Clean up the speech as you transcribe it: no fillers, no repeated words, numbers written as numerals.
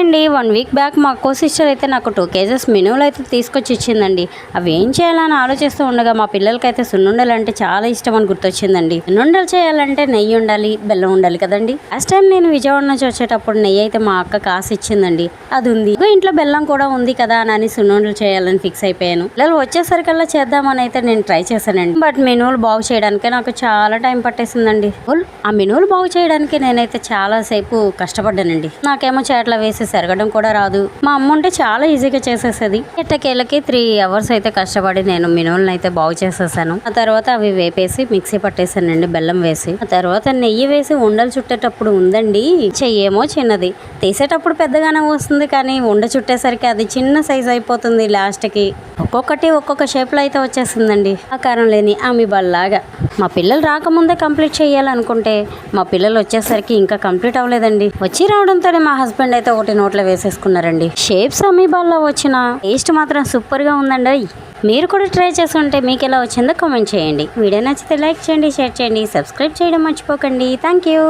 అండి 1 week back మా అక్కో సిస్టర్ అయితే నాకు 2 కేజెస్ మినువులు అయితే తీసుకొచ్చి ఇచ్చిందండి. అవి ఏం చేయాలని ఆలోచిస్తూ ఉండగా మా పిల్లలకైతే సున్నుండలు అంటే చాలా ఇష్టం అని గుర్తొచ్చిందండి. సున్నుండలు చేయాలంటే నెయ్యి ఉండాలి, బెల్లం ఉండాలి కదండి. లాస్ట్ టైం నేను విజయవాడ నుంచి వచ్చేటప్పుడు నెయ్యి అయితే మా అక్క కాసి ఇచ్చిందండి. అది ఉంది, ఇంట్లో బెల్లం కూడా ఉంది కదా అని సున్నుండలు చేయాలని ఫిక్స్ అయిపోయాను. పిల్లలు వచ్చేసరికల్లా చేద్దామని అయితే నేను ట్రై చేశానండి. బట్ మినువులు బాగు చేయడానికి నాకు చాలా టైం పట్టేసిందండి. ఆ మినువులు బాగు చేయడానికి నేనైతే చాలా సేపు కష్టపడ్డానండి. నాకేమో చేట్ల వేసి సెరగడం కూడా రాదు. మా అమ్మ ఉంటే చాలా ఈజీగా చేసేసేది. ఎట్టకేళ్ళకి 3 అవర్స్ అయితే కష్టపడి నేను మినువులను అయితే బాగు చేసేసాను. ఆ తర్వాత అవి వేపేసి మిక్సీ పట్టేసానండి బెల్లం వేసి. ఆ తర్వాత నెయ్యి వేసి ఉండలు చుట్టేటప్పుడు ఉందండి, చెయ్యేమో చిన్నది, తీసేటప్పుడు పెద్దగానే వస్తుంది, కానీ ఉండ చుట్టేసరికి అది చిన్న సైజ్ అయిపోతుంది. లాస్ట్ కి ఒక్కొక్కటి ఒక్కొక్క షేప్ లో అయితే వచ్చేసిందండి. ఆకారం లేని అమీబాల్లాగా. మా పిల్లలు రాకముందే కంప్లీట్ చేయాలనుకుంటే మా పిల్లలు వచ్చేసరికి ఇంకా కంప్లీట్ అవ్వలేదండి. వచ్చి రావడంతోనే మా హస్బెండ్ అయితే ఒకటి నోట్లో వేసేసుకున్నారండి. షేప్స్ అమీబాల్లో వచ్చిన టేస్ట్ మాత్రం సూపర్ గా ఉందండి. మీరు కూడా ట్రై చేసి ఉంటే మీకు ఎలా వచ్చిందో కామెంట్ చేయండి. వీడియో నచ్చితే లైక్ చేయండి, షేర్ చేయండి, సబ్స్క్రైబ్ చేయడం మర్చిపోకండి. Thank you.